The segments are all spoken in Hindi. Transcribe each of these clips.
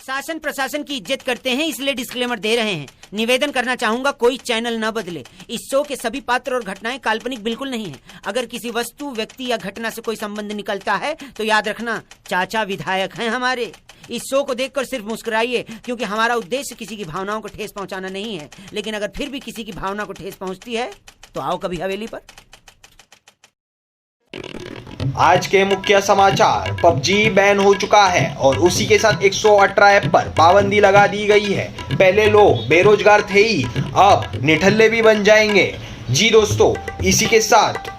शासन प्रशासन की इज्जत करते हैं, इसलिए डिस्क्लेमर दे रहे हैं। निवेदन करना चाहूंगा, कोई चैनल न बदले। इस शो के सभी पात्र और घटनाएं काल्पनिक बिल्कुल नहीं है। अगर किसी वस्तु, व्यक्ति या घटना से कोई संबंध निकलता है तो याद रखना, चाचा विधायक हैं हमारे। इस शो को देखकर सिर्फ मुस्कुराइए, क्योंकि हमारा उद्देश्य किसी की भावनाओं को ठेस पहुंचाना नहीं है। लेकिन अगर फिर भी किसी की भावना को ठेस पहुंचती है तो आओ कभी हवेली पर। आज के मुख्य समाचार। पबजी बैन हो चुका है और उसी के साथ 118 ऐप पर पाबंदी लगा दी गई है। पहले लोग बेरोजगार थे ही, अब निठल्ले भी बन जाएंगे। जी दोस्तों, इसी के साथ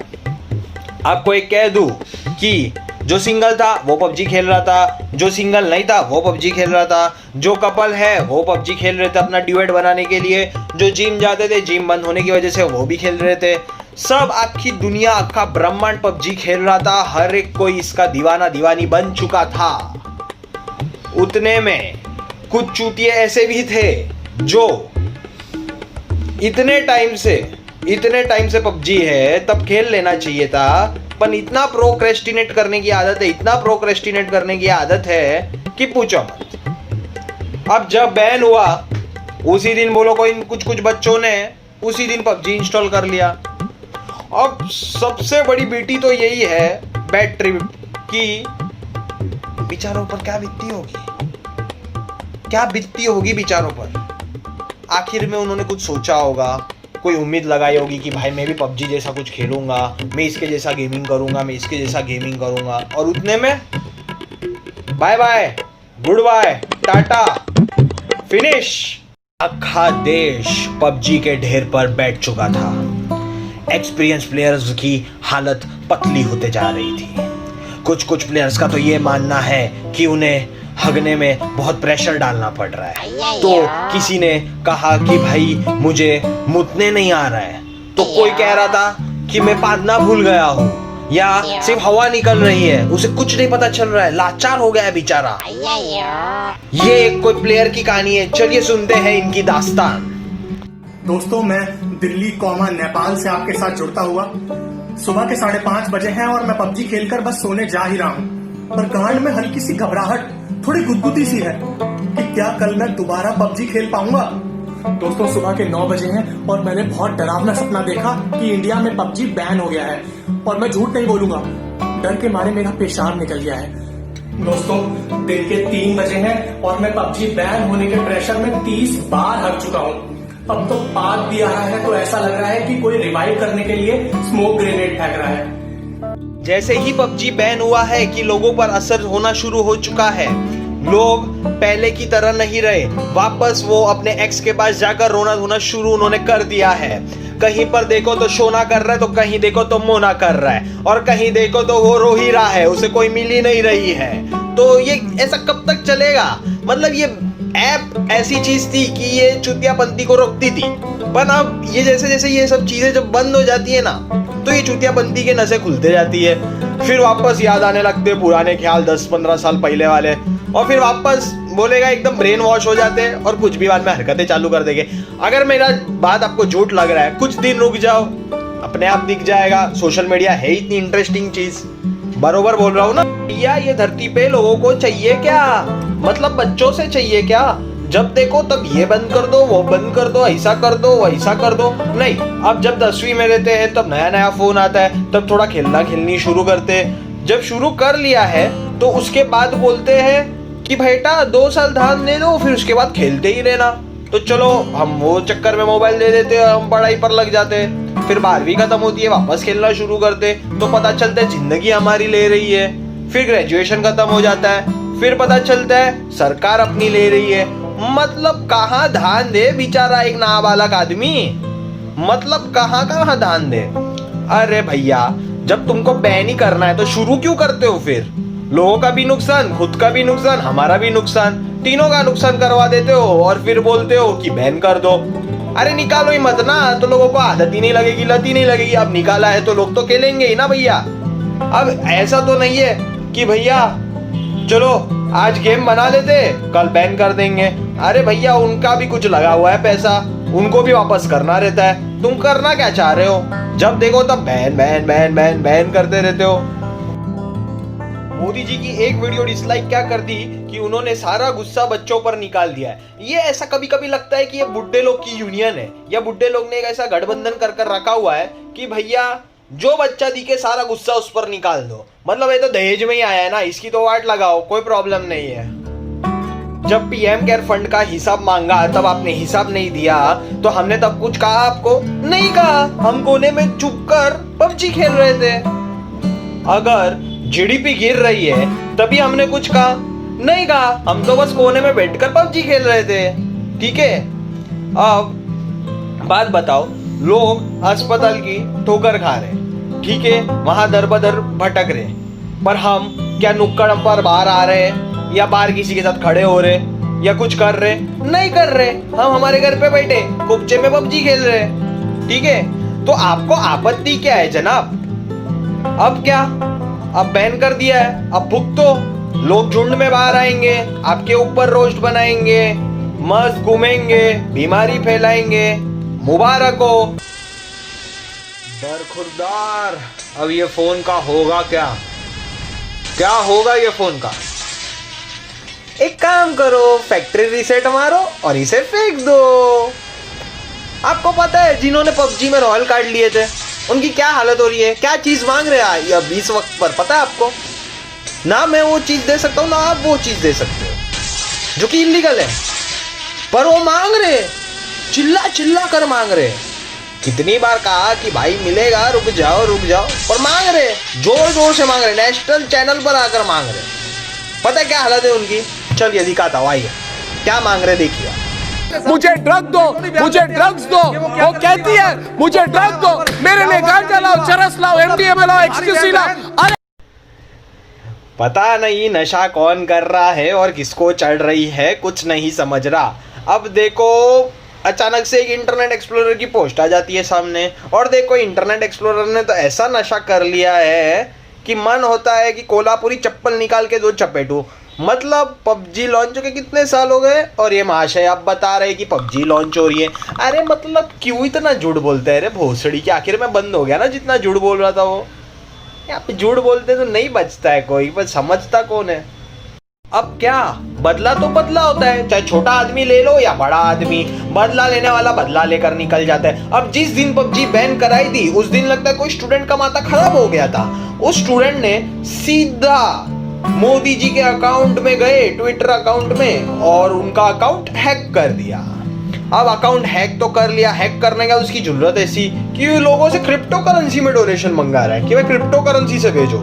आपको एक कह दूं कि जो सिंगल था वो पबजी खेल रहा था, जो सिंगल नहीं था वो पबजी खेल रहा था, जो कपल है वो पबजी खेल रहे थे अपना ड्यूएट बनाने के लिए, जो जिम जाते थे जिम बंद होने की वजह से वो भी खेल रहे थे। सब आखी दुनिया, आखा ब्रह्मांड पबजी खेल रहा था। हर एक कोई इसका दीवाना दीवानी बन चुका था। उतने में कुछ चूतिए ऐसे भी थे जो इतने टाइम से पबजी है, तब खेल लेना चाहिए था। पर इतना प्रोक्रेस्टिनेट करने की आदत है कि पूछो मत। अब जब बैन हुआ उसी दिन बोलो कोई कुछ बच्चों ने उसी दिन पबजी इंस्टॉल कर लिया। अब सबसे बड़ी बीटी तो यही है बैड ट्रिप की बेचारों पर क्या बीतती होगी बेचारों पर। आखिर में उन्होंने कुछ सोचा होगा, कोई उम्मीद लगाई होगी कि भाई मैं भी पबजी जैसा कुछ खेलूंगा, मैं इसके जैसा गेमिंग करूंगा, और उतने में bye bye, goodbye, tata, finish. आखा देश पबजी के ढेर पर बैठ चुका था। एक्सपीरियंस प्लेयर्स की हालत पतली होते जा रही थी। कुछ प्लेयर्स का तो ये मानना है कि उन्हें हगने में बहुत प्रेशर डालना पड़ रहा है। तो किसी ने कहा कि भाई मुझे मुतने नहीं आ रहा है, तो कोई कह रहा था कि मैं पादना भूल गया हूँ, या सिर्फ हवा निकल रही है, उसे कुछ नहीं पता चल रहा है, लाचार हो गया है बेचारा। ये एक कोई प्लेयर की कहानी है, चलिए सुनते हैं इनकी दास्तान। दोस्तों, मैं दिल्ली नेपाल से आपके साथ जुड़ता हुआ। सुबह के 5:30 बजे हैं और मैं पबजी खेलकर बस सोने जा ही रहा हूँ, पर गांड में हल्की सी घबराहट, थोड़ी गुदगुदी सी है कि क्या कल मैं दोबारा पबजी खेल पाऊंगा। दोस्तों, सुबह के 9 बजे हैं और मैंने बहुत डरावना सपना देखा कि इंडिया में पबजी बैन हो गया है, और मैं झूठ नहीं बोलूंगा, डर के मारे मेरा पेशाब निकल गया है। दोस्तों, दिन के 3 बजे हैं और मैं पबजी बैन होने के प्रेशर में 30 बार हक चुका हूँ। अब तो पाद भी आ रहा है तो ऐसा लग रहा है कि कोई रिवाइव करने के लिए स्मोक ग्रेनेड फेंक रहा है। जैसे ही पबजी बैन हुआ है कि लोगों पर असर होना शुरू हो चुका है। लोग पहले की तरह नहीं रहे, वापस वो अपने एक्स के पास जाकर रोना धोना शुरू उन्होंने कर दिया है। कहीं पर देखो तो शोना कर रहा है, तो कहीं देखो तो मोना कर रहा है, और कहीं देखो तो वो रो ही रहा है, उसे कोई मिल ही नहीं रही है। तो ये ऐसा कब तक चलेगा? मतलब ये ऐप ऐसी चीज थी कि ये चुतियापंथी को रोकती थी, पर अब ये जैसे ये सब चीजें जब बंद हो जाती है ना, तो ये चुतियापंथी के नसें खुलते जाती है। फिर वापस याद आने लगते पुराने ख्याल 10-15 साल पहले वाले, और फिर वापस बोलेगा एकदम ब्रेन वॉश हो जाते हैं और कुछ भी बाद में हरकतें चालू कर देंगे। अगर मेरा बात आपको झूठ लग रहा है, कुछ दिन रुक जाओ, अपने आप दिख जाएगा। सोशल मीडिया है इतनी इंटरेस्टिंग चीज, बरोबर बोल रहा हूँ ना भैया। ये धरती पे लोगों को चाहिए क्या? मतलब बच्चों से चाहिए क्या? जब देखो तब ये बंद कर दो, वो बंद कर दो, ऐसा कर दो, वैसा कर दो। नहीं, अब जब 10वीं में रहते हैं तब नया फोन आता है, तब थोड़ा खेलनी शुरू करते हैं। जब शुरू कर लिया है तो उसके बाद बोलते हैं कि बेटा 2 साल ध्यान दे दो, फिर उसके बाद खेलते ही रहना। तो चलो हम वो चक्कर में मोबाइल दे देते हैं, हम पढ़ाई पर लग जाते हैं। फिर 12वीं खत्म होती है, वापस खेलना शुरू करते, तो पता चलता है जिंदगी हमारी ले रही है। फिर ग्रेजुएशन खत्म हो जाता है, फिर पता चलता है सरकार अपनी ले रही है। मतलब कहाँ ध्यान दे बेचारा एक नाबालग आदमी, मतलब कहाँ ध्यान दे। अरे भैया, जब तुमको बैन ही करना है तो शुरू क्यों करते हो? फिर लोगों का भी नुकसान, खुद का भी नुकसान, हमारा भी नुकसान, तीनों का नुकसान करवा देते हो और फिर बोलते हो कि बैन कर दो। अरे निकालो ही मत ना, तो लोगों को आदत ही नहीं लगेगी, लत ही नहीं लगेगी। अब निकाला है तो लोग तो खेलेंगे ही ना भैया। अब ऐसा तो नहीं है कि भैया चलो आज गेम बना लेते, कल बैन कर देंगे। अरे भैया, उनका भी कुछ लगा हुआ है पैसा, उनको भी वापस करना रहता है। तुम करना क्या चाह रहे हो? जब देखो तब बैन करते रहते हो। मोदी जी की एक वीडियो डिसलाइक क्या कर दी कि उन्होंने सारा गुस्सा बच्चों पर निकाल दिया है। ये ऐसा कभी कभी लगता है कि ये बुड्ढे लोग की यूनियन है, या बुड्ढे लोग ने एक ऐसा गठबंधन कर रखा हुआ है कि भैया जो बच्चा दिखे सारा गुस्सा उस पर निकाल दो। मतलब ये तो दहेज में ही आया है ना, इसकी तो वाट लगाओ, कोई प्रॉब्लम नहीं है। जब पीएम केयर फंड का हिसाब मांगा तब आपने हिसाब नहीं दिया, तो हमने तब कुछ कहा आपको? नहीं कहा, हम कोने में चुप कर पबजी खेल रहे थे। अगर जीडीपी गिर रही है तभी हमने कुछ कहा? नहीं कहा, हम तो बस कोने में बैठकर पबजी खेल रहे थे। ठीक है, अब बात बताओ, लोग अस्पताल की ठोकर खा रहे, ठीक है, वहां दर बदर भटक रहे, पर हम क्या नुक्कड़ पर बाहर आ रहे या बाहर किसी के साथ खड़े हो रहे या कुछ कर रहे? नहीं कर रहे, हम हमारे घर पे बैठे कुपचे में पबजी खेल रहे। ठीक है, तो आपको आपत्ति क्या है जनाब? अब क्या, अब बैन कर दिया है, अब भुगतो। लोग झुंड में बाहर आएंगे, आपके ऊपर रोस्ट बनाएंगे, मस्त घूमेंगे, बीमारी फैलाएंगे। मुबारक हो। बरखुरदार, अब ये फोन का होगा क्या? क्या होगा ये फोन का? एक काम करो, फैक्ट्री रीसेट मारो और इसे फेंक दो। आपको पता है जिन्होंने पबजी में रॉयल कार्ड लिए थे उनकी क्या हालत हो रही है, क्या चीज मांग रहे हैं अब इस वक्त पर? पता है आपको? ना मैं वो चीज दे सकता हूँ ना आप वो चीज दे सकते हो, जो कि इलीगल है, पर वो मांग रहे, चिल्ला चिल्ला कर मांग रहे। कितनी बार कहा कि भाई मिलेगा, रुक जाओ, पर मांग रहे, जोर जोर से मांग रहे, नेशनल चैनल पर आकर मांग रहे। पता है क्या हालत है उनकी? चलिए दिखाता हूँ, आइए क्या मांग रहे देखिए। मुझे ड्रग दो, मुझे ड्रग्स दो। वो कहती है मुझे ड्रग दो, मेरे लिए गांजा लाओ, चरस लाओ, एमडीएमए लाओ, एक्सक्यूसी लाओ। अरे पता नहीं नशा कौन कर रहा है और किसको चढ़ रही है, कुछ नहीं समझ रहा। अब देखो अचानक से एक इंटरनेट एक्सप्लोरर की पोस्ट आ जाती है सामने, और देखो इंटरनेट एक्सप्लोरर ने तो ऐसा नशा कर लिया है कि मन होता है कि कोल्हापुरी चप्पल निकाल के दो चपेटू। मतलब पबजी लॉन्च होके कितने साल हो गए और ये महाशय आप बता रहे कि पबजी लॉन्च हो रही है। अरे मतलब क्यों इतना झूठ बोलते हैं रे भोसड़ी की? आखिर में बंद हो गया ना जितना झूठ बोल रहा था वो। यहाँ पे झूठ बोलते तो नहीं बचता है कोई, पर समझता कौन है? अब क्या, बदला तो बदला होता है, चाहे छोटा आदमी ले लो या बड़ा आदमी, बदला लेने वाला बदला लेकर निकल जाता है। अब जिस दिन पबजी बैन कराई थी उस दिन लगता है कोई स्टूडेंट का माथा खराब हो गया था। उस स्टूडेंट ने सीधा मोदी जी के अकाउंट में गए, ट्विटर अकाउंट में, और उनका अकाउंट हैक कर दिया। अब अकाउंट हैक तो कर लिया, हैक करने का उसकी जरूरत ऐसी कि लोगों से क्रिप्टो करेंसी में डोनेशन मंगा रहा है कि भाई क्रिप्टो करेंसी से भेजो।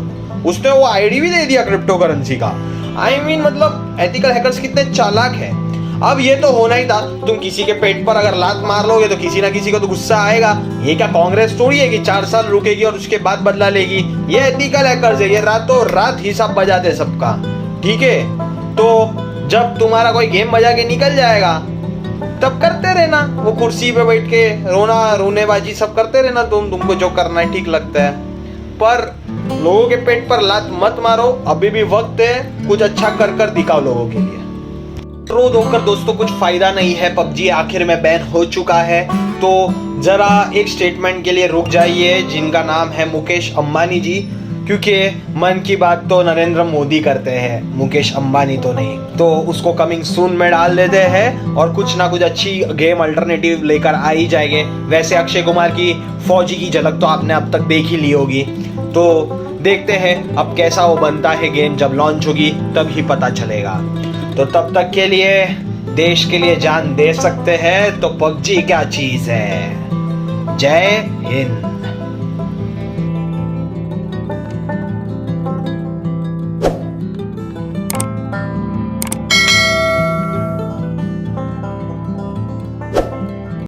उसने वो आईडी भी दे दिया क्रिप्टो करेंसी का। मतलब एथिकल हैकर्स कितने चालाक हैं। अब ये तो होना ही था, तुम किसी के पेट पर अगर लात मार लोगे तो किसी ना किसी को तो गुस्सा आएगा। ये क्या कांग्रेस थोड़ी है कि 4 साल रुकेगी और उसके बाद बदला लेगी? ये एथिकल हैकर्स है, ये रातों रात हिसाब बजाते सबका। ठीक है, तो जब तुम्हारा कोई गेम बजा के निकल जाएगा तब करते रहना, वो कुर्सी पे बैठ के रोनेबाजी सब करते रहना, तुमको जो करना है ठीक लगता है, पर लोगों के पेट पर लात मत मारो। अभी भी वक्त है, कुछ अच्छा कर दिखाओ लोगों के लिए। रो धोकर दोस्तों कुछ फायदा नहीं है, पबजी आखिर में बैन हो चुका है। तो जरा एक स्टेटमेंट के लिए रुक जाइए, जिनका नाम है मुकेश अंबानी जी, क्योंकि मन की बात तो नरेंद्र मोदी करते हैं, मुकेश अंबानी तो नहीं। तो उसको कमिंग सून में डाल देते हैं और कुछ ना कुछ अच्छी गेम अल्टरनेटिव लेकर आ ही जाएंगे। वैसे अक्षय कुमार की फौजी की झलक तो आपने अब तक देख ही ली होगी, तो देखते हैं अब कैसा वो बनता है गेम। जब लॉन्च होगी तब ही पता चलेगा। तो तब तक के लिए देश के लिए जान दे सकते हैं तो पबजी क्या चीज है। जय हिंद।